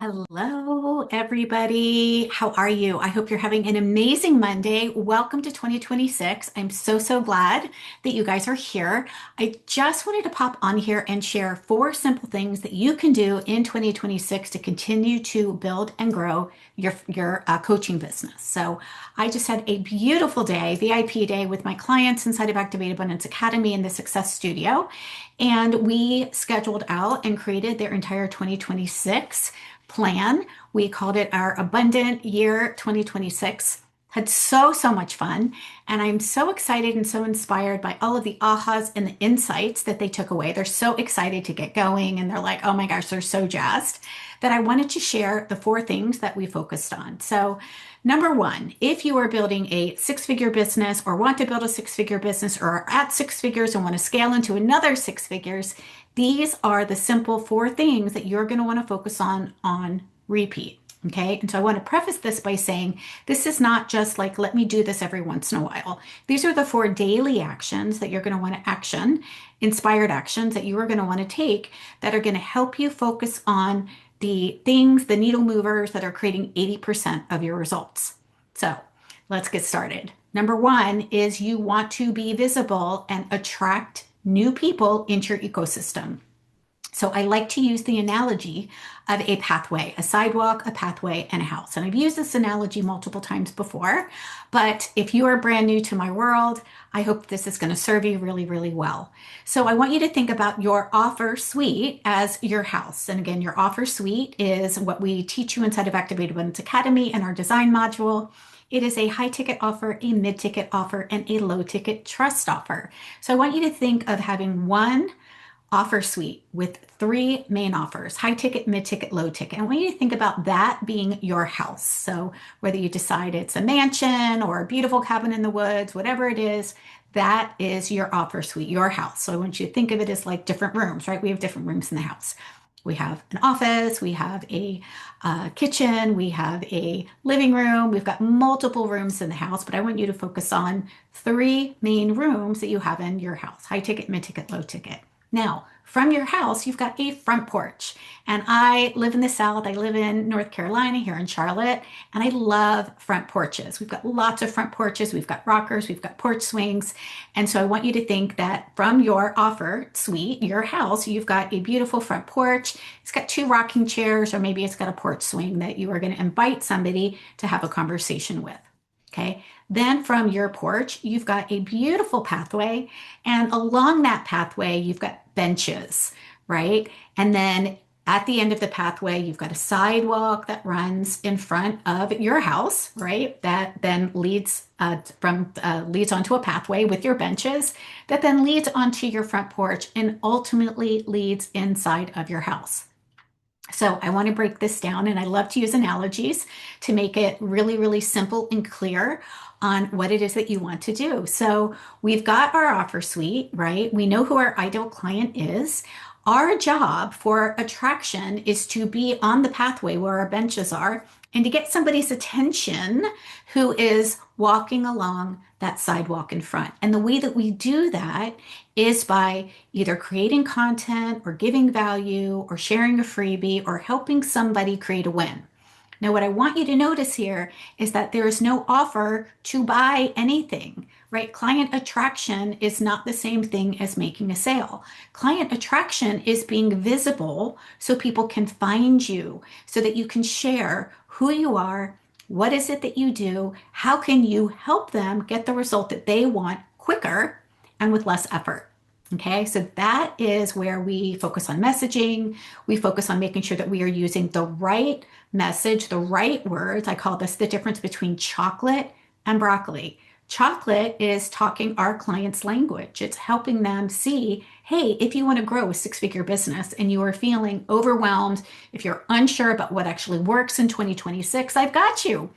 Hello, everybody. How are you? I hope you're having an amazing Monday. Welcome to 2026. I'm so glad that you guys are here. I just wanted to pop on here and share four simple things that you can do in 2026 to continue to build and grow your coaching business. So I just had a beautiful day, VIP day with my clients inside of Activate Abundance Academy in the Success Studio. And we scheduled out and created their entire 2026 plan. We called it our Abundant Year 2026. Had so much fun. And I'm so excited and so inspired by all of the ahas and the insights that they took away. They're so excited to get going and they're like, oh my gosh, they're so jazzed that I wanted to share the four things that we focused on. So, number one, if you are building a six-figure business or want to build a six-figure business or are at six figures and want to scale into another six figures, these are the simple four things that you're going to want to focus on repeat. Okay. And so I want to preface this by saying this is not just like, let me do this every once in a while. These are the four daily actions that you're going to want to action, inspired actions that you are going to want to take that are going to help you focus on the things, the needle movers that are creating 80% of your results. So let's get started. Number one is you want to be visible and attract new people into your ecosystem. So I like to use the analogy of a pathway, a sidewalk, a pathway, and a house. And I've used this analogy multiple times before, but if you are brand new to my world, I hope this is going to serve you really well. So I want you to think about your offer suite as your house. And again, your offer suite is what we teach you inside of Activate Abundance Academy and our design module. It is a high ticket offer, a mid ticket offer, and a low ticket trust offer. So I want you to think of having one offer suite with three main offers: high ticket, mid ticket, low ticket. And I want you to think about that being your house. So whether you decide it's a mansion or a beautiful cabin in the woods, whatever it is, that is your offer suite, your house. So I want you to think of it as like different rooms, right? We have different rooms in the house. We have an office, we have a kitchen, we have a living room. We've got multiple rooms in the house, but I want you to focus on three main rooms that you have in your house: high ticket, mid ticket, low ticket. Now, from your house, you've got a front porch. And I live in the South. I live in North Carolina here in Charlotte, and I love front porches. We've got lots of front porches. We've got rockers. We've got porch swings. And so I want you to think that from your offer suite, your house, you've got a beautiful front porch. It's got two rocking chairs, or maybe it's got a porch swing that you are going to invite somebody to have a conversation with. Okay. Then from your porch, you've got a beautiful pathway. And along that pathway, you've got benches, right? And then at the end of the pathway, you've got a sidewalk that runs in front of your house, right? That then leads leads onto a pathway with your benches that then leads onto your front porch and ultimately leads inside of your house. So I want to break this down, and I love to use analogies to make it really simple and clear on what it is that you want to do. So we've got our offer suite, right? We know who our ideal client is. Our job for attraction is to be on the pathway where our benches are and to get somebody's attention who is walking along that sidewalk in front. And the way that we do that is by either creating content or giving value or sharing a freebie or helping somebody create a win. Now, what I want you to notice here is that there is no offer to buy anything, right? Client attraction is not the same thing as making a sale. Client attraction is being visible so people can find you, so that you can share who you are, what is it that you do, how can you help them get the result that they want quicker and with less effort. Okay, so that is where we focus on messaging. We focus on making sure that we are using the right message, the right words. I call this the difference between chocolate and broccoli. Chocolate is talking our client's language. It's helping them see, hey, if you want to grow a six-figure business and you are feeling overwhelmed, if you're unsure about what actually works in 2026, I've got you.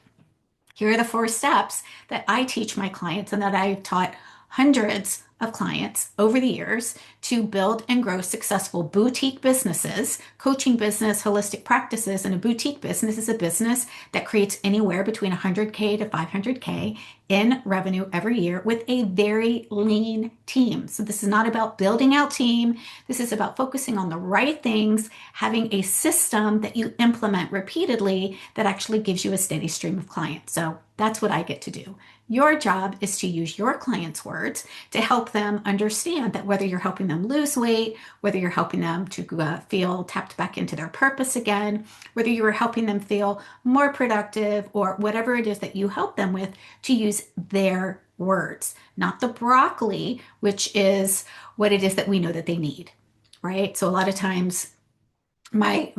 Here are the four steps that I teach my clients and that I've taught hundreds of clients over the years to build and grow successful boutique businesses, coaching business, holistic practices. And a boutique business is a business that creates anywhere between 100K to 500K in revenue every year with a very lean team. So this is not about building out team. This is about focusing on the right things, having a system that you implement repeatedly that actually gives you a steady stream of clients. So that's what I get to do. Your job is to use your clients' words to help them understand that whether you're helping them lose weight, whether you're helping them to feel tapped back into their purpose again, whether you are helping them feel more productive, or whatever it is that you help them with, to use their words, not the broccoli, which is what it is that we know that they need, right? So a lot of times my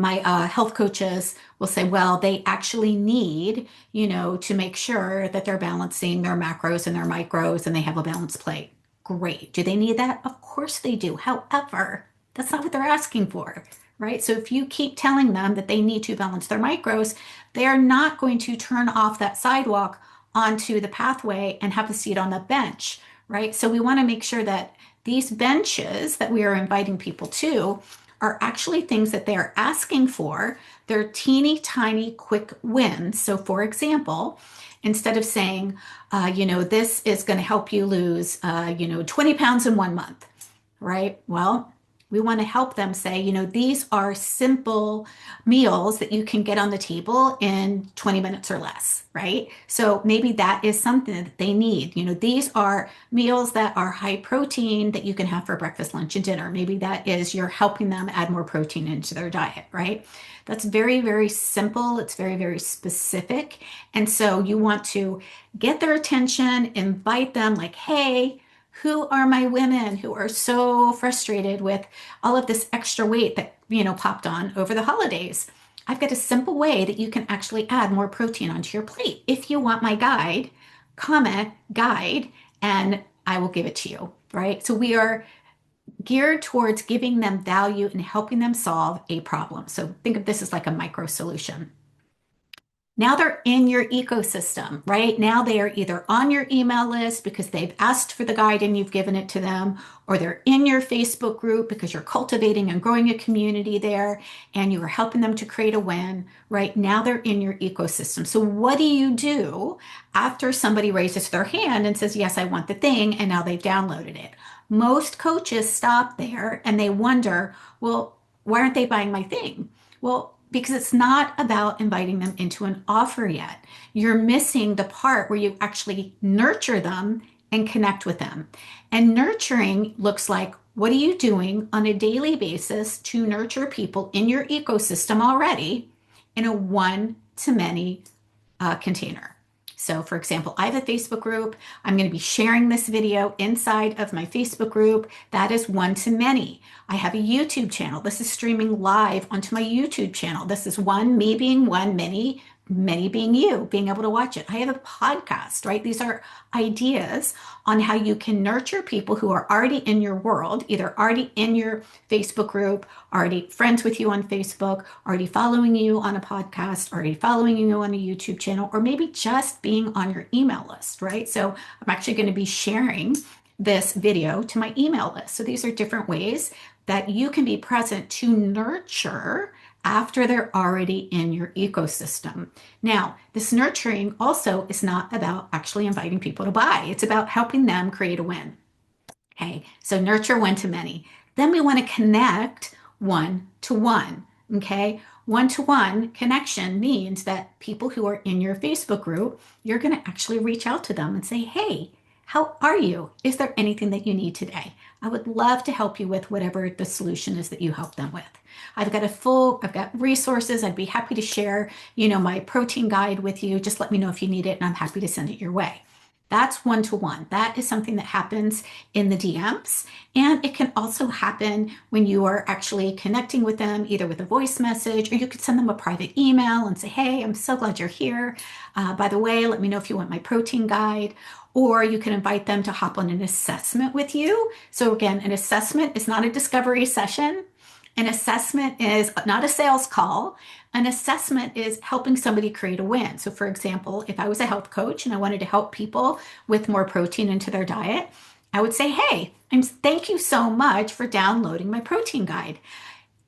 health coaches will say, well, they actually need, to make sure that they're balancing their macros and their micros and they have a balanced plate. Great. Do they need that? Of course they do. However, that's not what they're asking for, right? So if you keep telling them that they need to balance their micros, they are not going to turn off that sidewalk onto the pathway and have a seat on the bench, right? So we want to make sure that these benches that we are inviting people to are actually things that they are asking for. They're teeny tiny quick wins. So for example, instead of saying, this is going to help you lose, 20 pounds in 1 month, right? Well, we want to help them say, these are simple meals that you can get on the table in 20 minutes or less, right? So maybe that is something that they need. These are meals that are high protein that you can have for breakfast, lunch, and dinner. Maybe that is you're helping them add more protein into their diet, right? That's very, very simple. It's very, very specific. And so you want to get their attention, invite them like, hey, who are my women who are so frustrated with all of this extra weight that, popped on over the holidays? I've got a simple way that you can actually add more protein onto your plate. If you want my guide, comment guide, and I will give it to you, right? So we are geared towards giving them value and helping them solve a problem. So think of this as like a micro solution. Now they're in your ecosystem, right? Now they are either on your email list because they've asked for the guide and you've given it to them, or they're in your Facebook group because you're cultivating and growing a community there and you are helping them to create a win, right? Now they're in your ecosystem. So what do you do after somebody raises their hand and says, yes, I want the thing, and now they've downloaded it? Most coaches stop there and they wonder, well, why aren't they buying my thing? Well, because it's not about inviting them into an offer yet. You're missing the part where you actually nurture them and connect with them. And nurturing looks like, what are you doing on a daily basis to nurture people in your ecosystem already in a one-to-many container? So for example, I have a Facebook group. I'm going to be sharing this video inside of my Facebook group. That is one to many. I have a YouTube channel. This is streaming live onto my YouTube channel. This is one, me being one, many being you, being able to watch it. I have a podcast, right? These are ideas on how you can nurture people who are already in your world, either already in your Facebook group, already friends with you on Facebook, already following you on a podcast, already following you on a YouTube channel, or maybe just being on your email list, right? So I'm actually going to be sharing this video to my email list. So these are different ways that you can be present to nurture after they're already in your ecosystem. Now, this nurturing also is not about actually inviting people to buy. It's about helping them create a win. Okay, so nurture one to many. Then we want to connect one to one. Okay, one-to-one connection means that people who are in your Facebook group, you're going to actually reach out to them and say, hey, how are you? Is there anything that you need today? I would love to help you with whatever the solution is that you help them with. I've got resources. I'd be happy to share, my protein guide with you. Just let me know if you need it and I'm happy to send it your way. That's one-to-one. That is something that happens in the DMs. And it can also happen when you are actually connecting with them, either with a voice message, or you could send them a private email and say, hey, I'm so glad you're here. By the way, let me know if you want my protein guide. Or you can invite them to hop on an assessment with you. So again, an assessment is not a discovery session. An assessment is not a sales call. An assessment is helping somebody create a win. So for example, if I was a health coach and I wanted to help people with more protein into their diet, I would say, hey, thank you so much for downloading my protein guide.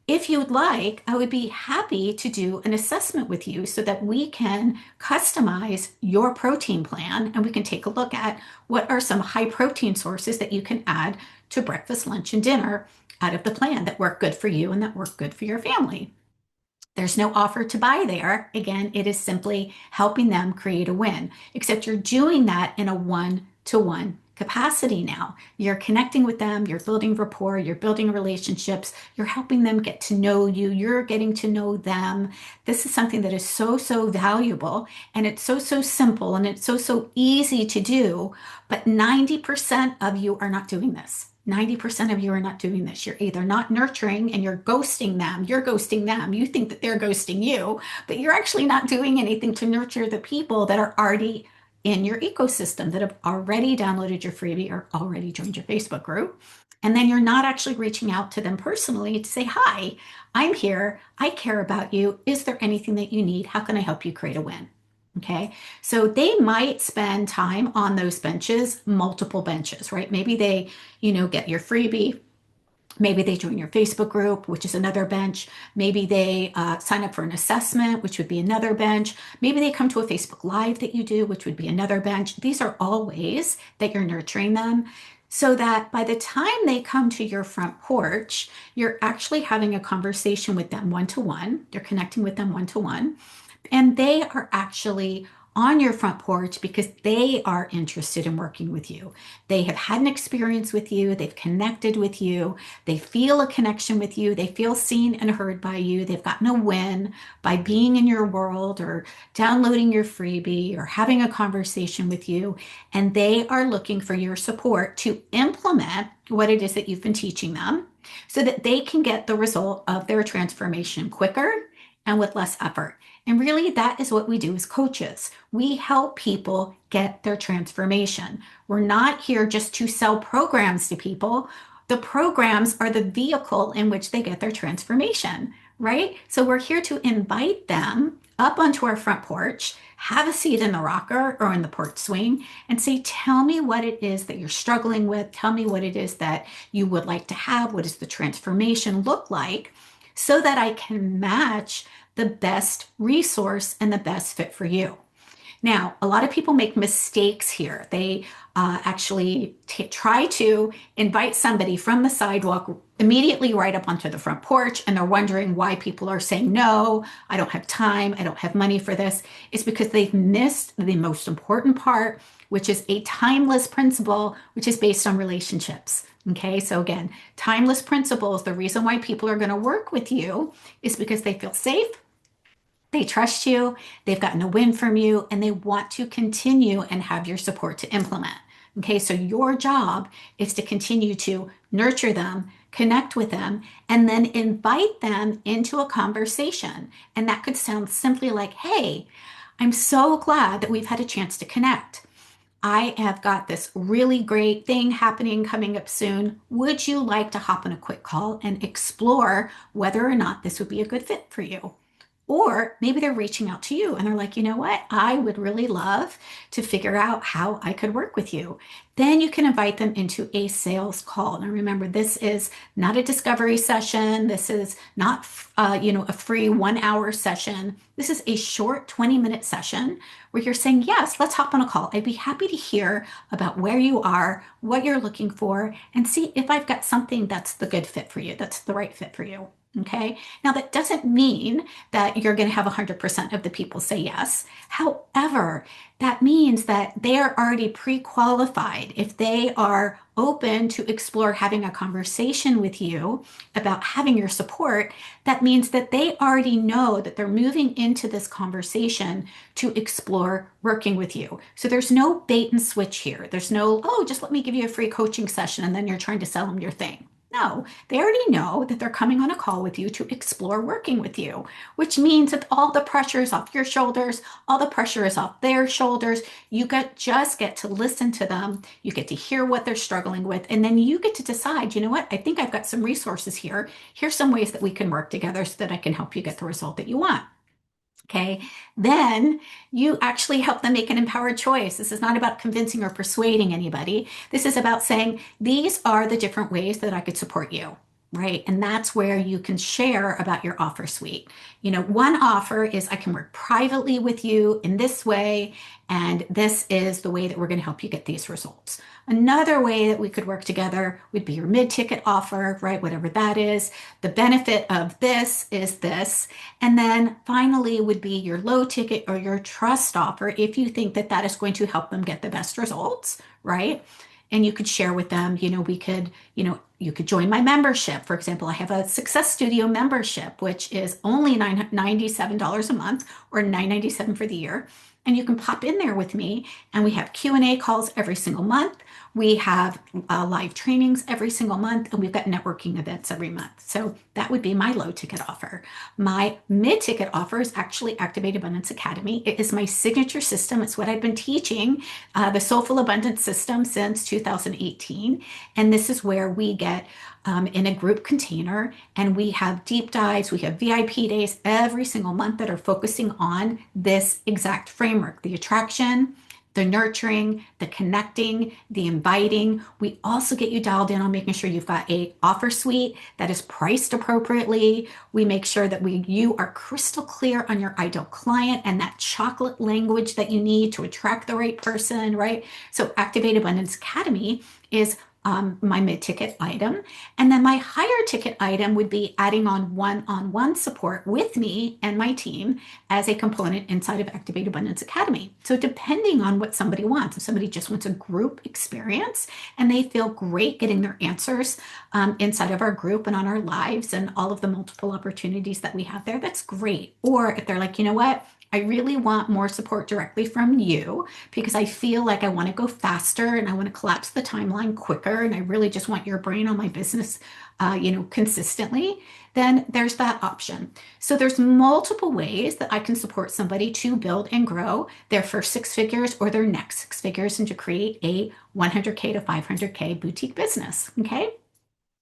If you would like, I would be happy to do an assessment with you so that we can customize your protein plan and we can take a look at what are some high protein sources that you can add to breakfast, lunch, and dinner out of the plan that work good for you and that work good for your family. There's no offer to buy there. Again, it is simply helping them create a win, except you're doing that in a one-to-one capacity now. You're connecting with them, you're building rapport, you're building relationships, you're helping them get to know you, you're getting to know them. This is something that is so, so valuable and it's so, so simple and it's so, so easy to do. But 90% of you are not doing this. 90% of you are not doing this. You're either not nurturing and you're ghosting them. You're ghosting them. You think that they're ghosting you, but you're actually not doing anything to nurture the people that are already in your ecosystem, that have already downloaded your freebie or already joined your Facebook group. And then you're not actually reaching out to them personally to say, hi, I'm here. I care about you. Is there anything that you need? How can I help you create a win? Okay, so they might spend time on those benches, multiple benches, right? Maybe they, get your freebie. Maybe they join your Facebook group, which is another bench. Maybe they sign up for an assessment, which would be another bench. Maybe they come to a Facebook Live that you do, which would be another bench. These are all ways that you're nurturing them so that by the time they come to your front porch, you're actually having a conversation with them one to one. You're connecting with them one to one. And they are actually on your front porch because they are interested in working with you. They have had an experience with you, they've connected with you, they feel a connection with you, they feel seen and heard by you, they've gotten a win by being in your world or downloading your freebie or having a conversation with you, and they are looking for your support to implement what it is that you've been teaching them so that they can get the result of their transformation quicker and with less effort. And really, that is what we do as coaches. We help people get their transformation. We're not here just to sell programs to people. The programs are the vehicle in which they get their transformation, right? So we're here to invite them up onto our front porch, have a seat in the rocker or in the porch swing, and say, tell me what it is that you're struggling with. Tell me what it is that you would like to have. What does the transformation look like? So that I can match the best resource and the best fit for you. Now, a lot of people make mistakes here. They actually try to invite somebody from the sidewalk immediately right up onto the front porch, and they're wondering why people are saying, no, I don't have time, I don't have money for this. It's because they've missed the most important part, which is a timeless principle, which is based on relationships. Okay, so again, timeless principles, the reason why people are going to work with you is because they feel safe, they trust you, they've gotten a win from you, and they want to continue and have your support to implement. Okay, so your job is to continue to nurture them, connect with them, and then invite them into a conversation. And that could sound simply like, hey, I'm so glad that we've had a chance to connect. I have got this really great thing happening coming up soon. Would you like to hop on a quick call and explore whether or not this would be a good fit for you? Or maybe they're reaching out to you and they're like, you know what? I would really love to figure out how I could work with you. Then you can invite them into a sales call. Now, remember, this is not a discovery session. This is not, a free 1 hour session. This is a short 20-minute session where you're saying, yes, let's hop on a call. I'd be happy to hear about where you are, what you're looking for, and see if I've got something that's the good fit for you, that's the right fit for you. Okay. Now, that doesn't mean that you're going to have 100% of the people say yes. However, that means that they are already pre-qualified. If they are open to explore having a conversation with you about having your support, that means that they already know that they're moving into this conversation to explore working with you. So there's no bait and switch here. There's no, oh, just let me give you a free coaching session and then you're trying to sell them your thing. No, they already know that they're coming on a call with you to explore working with you, which means that all the pressure is off your shoulders, all the pressure is off their shoulders. Just get to listen to them. You get to hear what they're struggling with, and then you get to decide, you know what, I think I've got some resources here. Here's some ways that we can work together so that I can help you get the result that you want. Okay. Then you actually help them make an empowered choice. This is not about convincing or persuading anybody. This is about saying, these are the different ways that I could support you. Right. And that's where you can share about your offer suite. One offer is I can work privately with you in this way, and this is the way that we're going to help you get these results. Another way that we could work together would be your mid-ticket offer, right? Whatever that is. The benefit of this is this. And then finally would be your low ticket or your trust offer if you think that that is going to help them get the best results, right? And you could share with them, you could join my membership. For example, I have a Success Studio membership, which is only $97 a month or $9.97 for the year. And you can pop in there with me, and we have Q&A calls every single month. We have live trainings every single month, and we've got networking events every month. So that would be my low ticket offer. My mid ticket offer is actually Activate Abundance Academy. It is my signature system. It's what I've been teaching, the Soulful Abundance system, since 2018. And this is where we get in a group container, and we have deep dives. We have VIP days every single month that are focusing on this exact framework: the attraction, the nurturing, the connecting, the inviting. We also get you dialed in on making sure you've got a offer suite that is priced appropriately. We make sure that you are crystal clear on your ideal client and that chocolate language that you need to attract the right person, right? So Activate Abundance Academy is my mid-ticket item. And then my higher ticket item would be adding on one-on-one support with me and my team as a component inside of Activate Abundance Academy. So depending on what somebody wants, if somebody just wants a group experience and they feel great getting their answers inside of our group and on our lives and all of the multiple opportunities that we have there, that's great. Or if they're like, you know what? I really want more support directly from you because I feel like I want to go faster and I want to collapse the timeline quicker, and I really just want your brain on my business, consistently. Then there's that option. So there's multiple ways that I can support somebody to build and grow their first six figures or their next six figures and to create a 100K to 500K boutique business. Okay.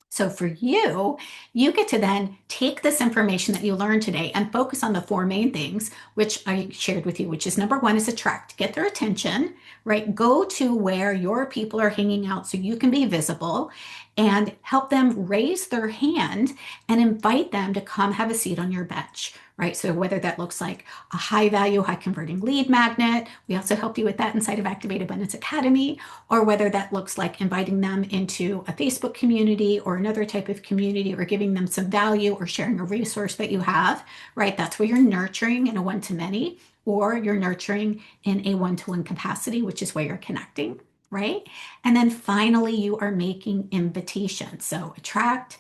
So for you, you get to then take this information that you learned today and focus on the four main things, which I shared with you, which is number one is attract, get their attention, right? Go to where your people are hanging out so you can be visible and help them raise their hand and invite them to come have a seat on your bench, right? So whether that looks like a high value, high converting lead magnet, we also help you with that inside of Activate Abundance Academy, or whether that looks like inviting them into a Facebook community or another type of community, or giving them some value or sharing a resource that you have, right? That's where you're nurturing in a one-to-many, or you're nurturing in a one-to-one capacity, which is where you're connecting, right? And then finally, you are making invitations. So attract,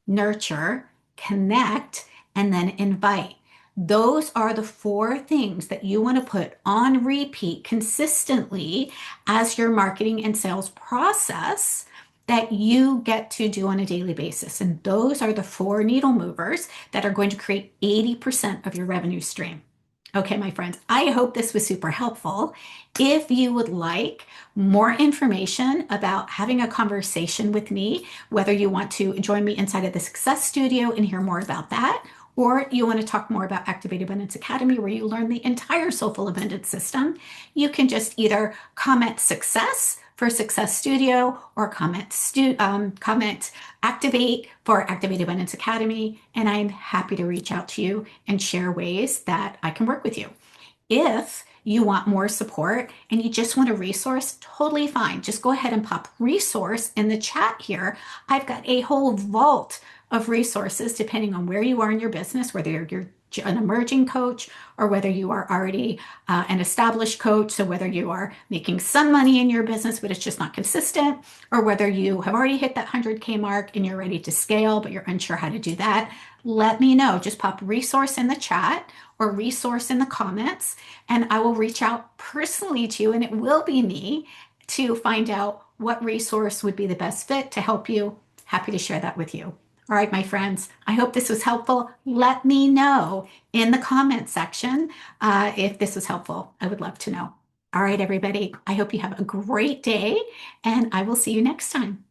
nurture, connect, and then invite. Those are the four things that you want to put on repeat consistently as your marketing and sales process that you get to do on a daily basis. And those are the four needle movers that are going to create 80% of your revenue stream. Okay, my friends, I hope this was super helpful. If you would like more information about having a conversation with me, whether you want to join me inside of the Success Studio and hear more about that, or you want to talk more about Activate Abundance Academy, where you learn the entire Soulful Abundance system, you can just either comment success for Success Studio or comment activate for Activate Abundance Academy, and I'm happy to reach out to you and share ways that I can work with you. If you want more support and you just want a resource, totally fine. Just go ahead and pop resource in the chat here. I've got a whole vault of resources depending on where you are in your business, whether you're an emerging coach or whether you are already an established coach. So whether you are making some money in your business, but it's just not consistent, or whether you have already hit that 100K mark and you're ready to scale, but you're unsure how to do that, let me know. Just pop resource in the chat or resource in the comments, and I will reach out personally to you, and it will be me, to find out what resource would be the best fit to help you. Happy to share that with you. All right, my friends, I hope this was helpful. Let me know in the comment section if this was helpful. I would love to know. All right, everybody, I hope you have a great day, and I will see you next time.